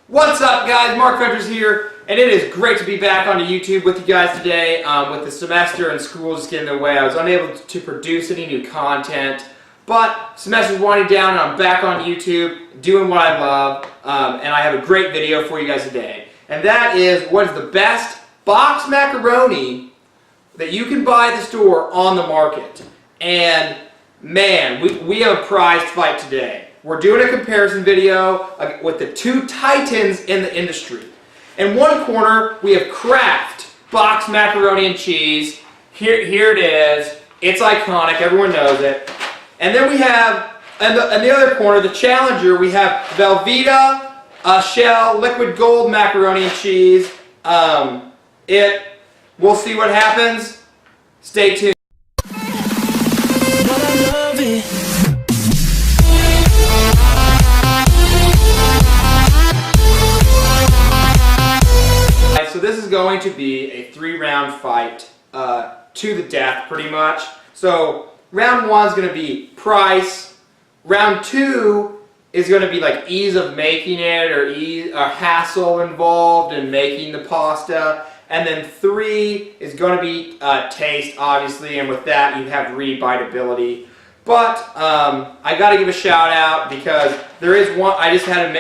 What's up, guys? Mark Hunter's here, and it is great to be back on YouTube with you guys today. With the semester and school just getting in the way, I was unable to produce any new content, but semester's winding down and I'm back on YouTube doing what I love, and I have a great video for you guys today. And that is what is the best box macaroni that you can buy at the store on the market. And man, we have a prized fight today. We're doing a comparison video with the two titans in the industry. In one corner, we have Kraft box macaroni and cheese. Here it is. It's iconic. Everyone knows it. And then we have, in the other corner, the challenger, we have Velveeta Shell Liquid Gold macaroni and cheese. We'll see what happens. Stay tuned. So this is going to be a 3-round fight to the death, pretty much. So round 1 is going to be price. Round 2 is going to be like ease of making it, or hassle involved in making the pasta. And then 3 is going to be taste, obviously, and with that you have rebiteability. But I got to give a shout out because there is one. I just had to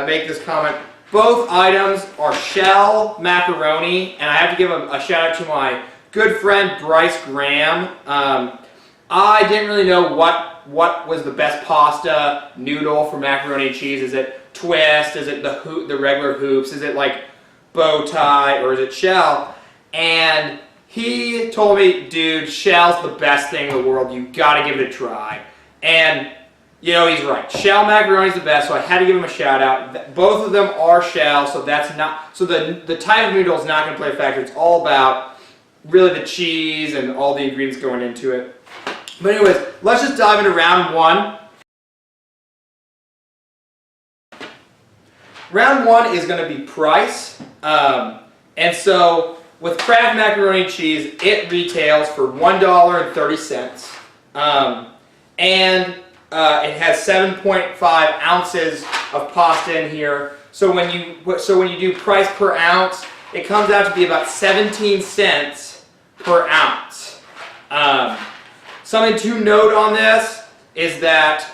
make this comment. Both items are shell macaroni, and I have to give a shout out to my good friend Bryce Graham. I didn't really know what was the best pasta noodle for macaroni and cheese. Is it twist? Is it the regular hoops? Is it like bow tie, or is it shell? And he told me, dude, shell's the best thing in the world. You gotta give it a try. And you know, he's right. Shell macaroni is the best, so I had to give him a shout out. Both of them are shell, so that's not, so the type of noodle is not going to play a factor. It's all about really the cheese and all the ingredients going into it. But anyways, let's just dive into round 1. Round 1 is going to be price. And so with Kraft macaroni and cheese, it retails for $1.30. It has 7.5 ounces of pasta in here. So when you do price per ounce, it comes out to be about 17 cents per ounce. Something to note on this is that,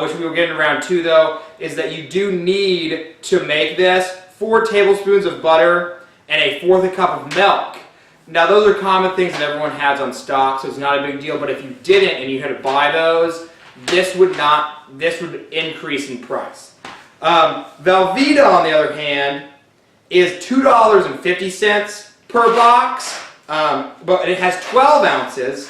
which we will get in round 2 though, is that you do need to make this 4 tablespoons of butter and 1/4 cup of milk. Now those are common things that everyone has on stock, so it's not a big deal. But if you didn't and you had to buy those, this would increase in price. Velveeta, on the other hand, is $2.50 per box, but it has 12 ounces.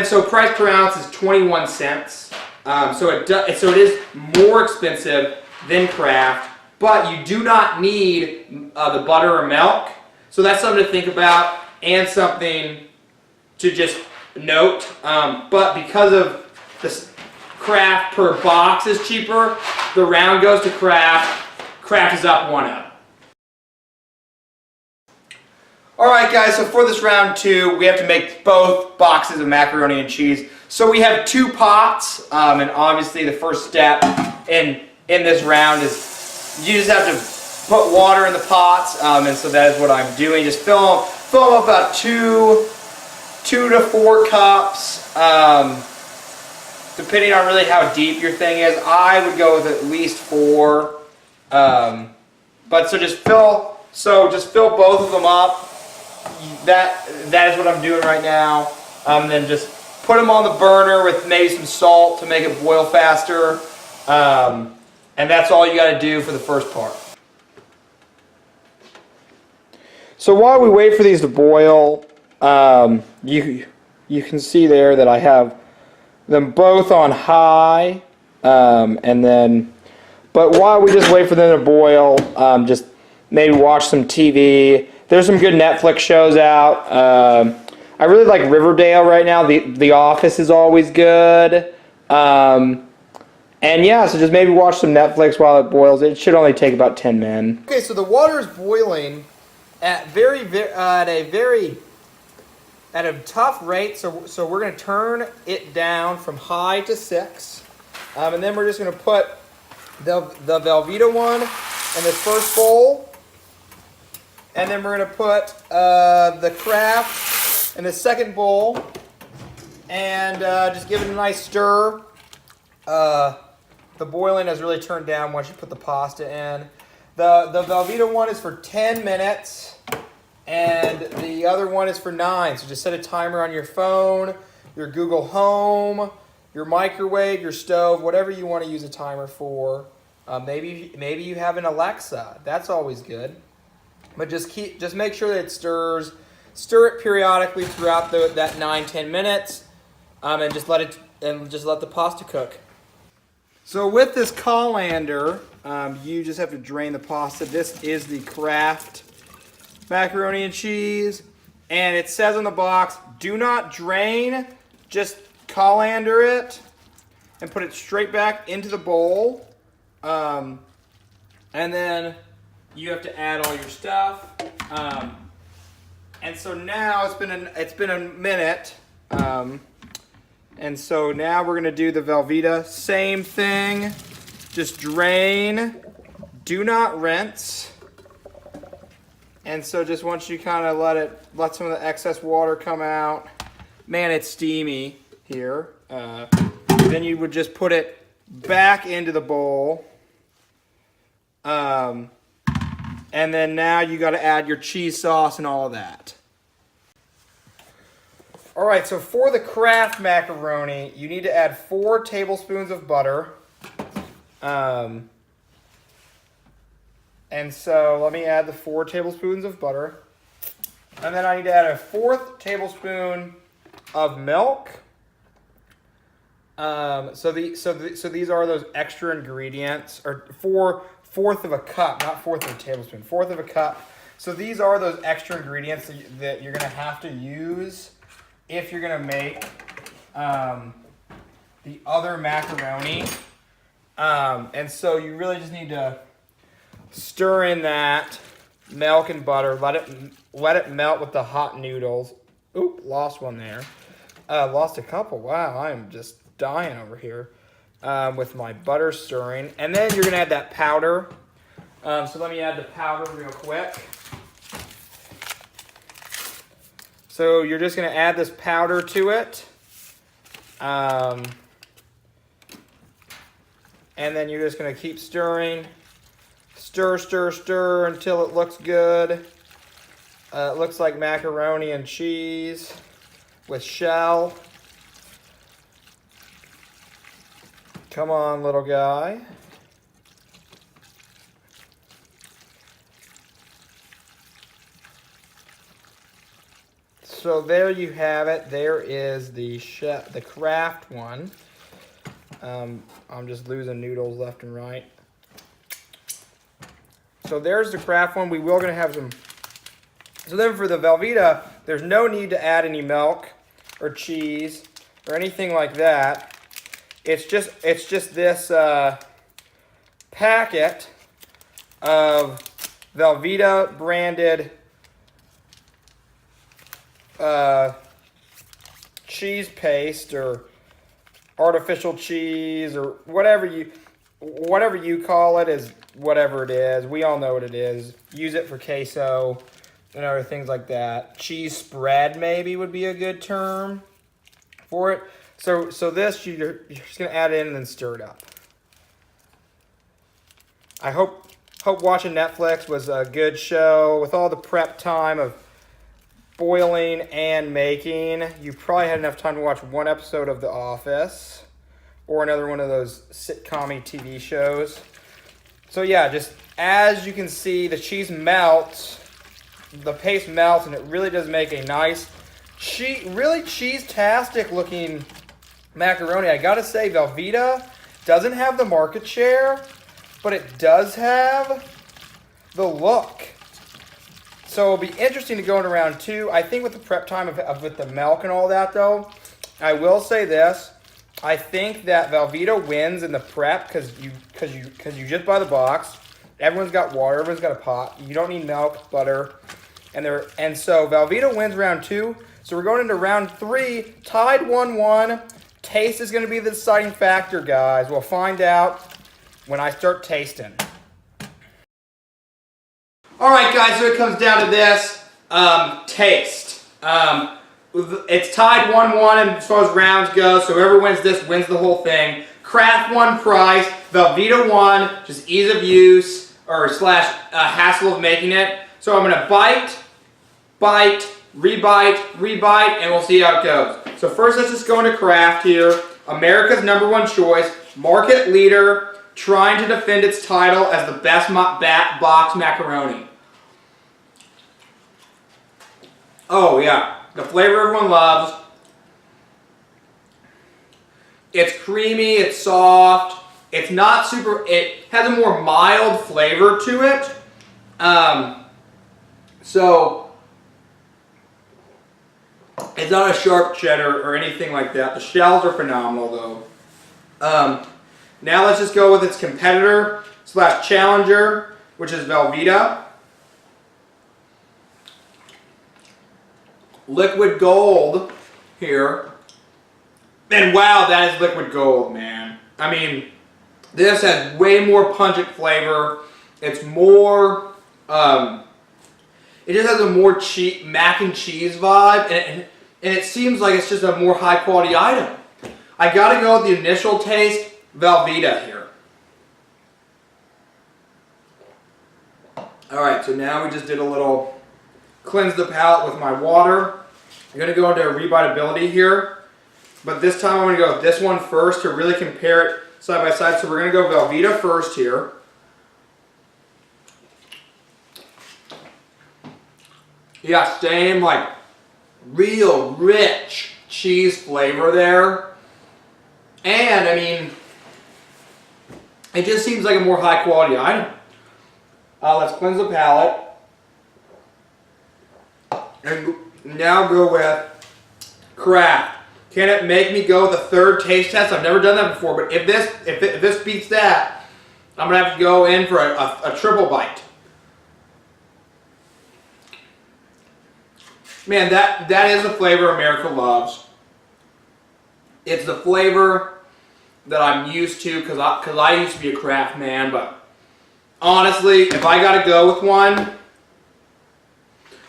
So price per ounce is 21 cents. So it is more expensive than Kraft, but you do not need the butter or milk. So that's something to think about and something to just note. But because of this, Kraft per box is cheaper, the round goes to Kraft. Kraft is up 1-0. Alright guys, so for this round 2, we have to make both boxes of macaroni and cheese. So we have 2 pots, and obviously the first step in this round is you just have to put water in the pots, and so that is what I'm doing. Just fill them up about 2 to 4 cups. Depending on really how deep your thing is, I would go with at least 4. But just fill both of them up. That is what I'm doing right now. Then just put them on the burner with maybe some salt to make it boil faster. And that's all you got to do for the first part. So while we wait for these to boil, you can see there that I have them both on high, but while we just wait for them to boil, just maybe watch some TV. There's some good Netflix shows out. I really like Riverdale right now. The Office is always good. And yeah, so just maybe watch some Netflix while it boils. It should only take about 10 minutes. Okay, so the water is boiling at a tough rate, so we're going to turn it down from high to 6, and then we're just going to put the Velveeta one in this first bowl. And then we're going to put the Kraft in the second bowl. And just give it a nice stir. The boiling has really turned down once you put the pasta in. The Velveeta one is for 10 minutes. And the other one is for 9. So just set a timer on your phone, your Google Home, your microwave, your stove, whatever you want to use a timer for. Maybe you have an Alexa. That's always good. But just make sure that it stirs. Stir it periodically throughout that 9-10 minutes, and just let the pasta cook. So with this colander, you just have to drain the pasta. This is the Kraft macaroni and cheese, and it says on the box, do not drain, just colander it and put it straight back into the bowl. And then you have to add all your stuff. And so now it's been a minute. And so now we're gonna do the Velveeta. Same thing, just drain, do not rinse. And so just once you kind of let some of the excess water come out, man, it's steamy here. Then you would just put it back into the bowl. And then now you got to add your cheese sauce and all of that. All right, so for the Kraft macaroni, you need to add 4 tablespoons of butter. And so let me add the 4 tablespoons of butter. And then I need to add a 4th tablespoon of milk. So these are those extra ingredients, or 4/4 of a cup, not 4/4 of a tablespoon, 4/4 of a cup. So these are those extra ingredients that you're gonna have to use if you're gonna make the other macaroni. And so you really just need to stir in that milk and butter. Let it melt with the hot noodles. Oop, lost one there. Lost a couple. Wow, I am just dying over here with my butter stirring. And then you're gonna add that powder. So let me add the powder real quick. So you're just gonna add this powder to it. And then you're just gonna keep stirring. Stir, stir, stir until it looks good. It looks like macaroni and cheese with shell. Come on, little guy. So there you have it. There is the Kraft one. I'm just losing noodles left and right. So there's the Kraft one. We will gonna have some. So then for the Velveeta, there's no need to add any milk or cheese or anything like that. It's just this packet of Velveeta branded cheese paste or artificial cheese or whatever you call it, is whatever it is. We all know what it is. Use it for queso and other things like that. Cheese spread maybe would be a good term for it. So this, you're just going to add it in and then stir it up. I hope watching Netflix was a good show. With all the prep time of boiling and making, you probably had enough time to watch one episode of The Office or another one of those sitcom-y TV shows. So yeah, just as you can see, the cheese melts, the paste melts, and it really does make a nice, really cheese-tastic looking macaroni. I gotta say, Velveeta doesn't have the market share, but it does have the look. So it'll be interesting to go in round 2. I think with the prep time with the milk and all that, though, I will say this. I think that Velveeta wins in the prep because you just buy the box. Everyone's got water. Everyone's got a pot. You don't need milk, butter, and so Velveeta wins round 2. So we're going into round 3, tied 1-1. Taste is going to be the deciding factor, guys. We'll find out when I start tasting. Alright guys, so it comes down to this. Taste. It's tied 1-1 as far as rounds go, so whoever wins this wins the whole thing. Kraft won price, Velveeta won, just ease of use, or slash hassle of making it. So I'm going to bite, rebite, and we'll see how it goes. So first let's just go into Kraft here. America's #1 choice, market leader, trying to defend its title as the best box macaroni. Oh yeah, the flavor everyone loves. It's creamy, it's soft, it's not super, it has a more mild flavor to it. So, it's not a sharp cheddar or anything like that. The shells are phenomenal though. Now let's just go with its competitor slash challenger, which is Velveeta. Liquid gold here. And wow, that is liquid gold, man. I mean, this has way more pungent flavor. It's more, it just has a more mac and cheese vibe, and it seems like it's just a more high quality item. I gotta go with the initial taste, Velveeta here. Alright, so now we just did a little cleanse the palate with my water. I'm gonna go into rebiteability here. But this time I'm going to go with this one first to really compare it side by side. So we're going to go Velveeta first here. Yeah, same like real rich cheese flavor there. And I mean, it just seems like a more high quality item. Let's cleanse the palate. And now go with Kraft. Can it make me go with a third taste test? I've never done that before, but if this beats that, I'm going to have to go in for a triple bite. Man, that is the flavor America loves. It's the flavor that I'm used to because I used to be a Kraft man, but honestly, if I got to go with one,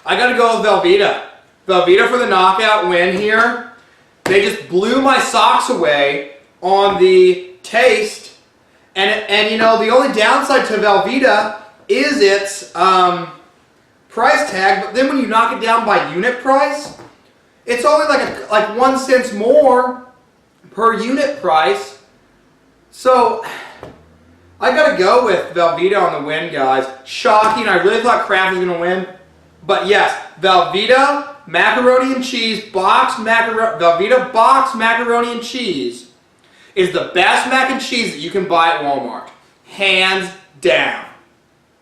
I got to go with Velveeta. Velveeta for the knockout win here. They just blew my socks away on the taste, and you know, the only downside to Velveeta is its price tag. But then when you knock it down by unit price, it's only like 1 cent more per unit price. So I gotta go with Velveeta on the win, guys. Shocking. I really thought Kraft was gonna win, but yes, Velveeta. Macaroni and cheese Velveeta box macaroni and cheese is the best mac and cheese that you can buy at Walmart. Hands down.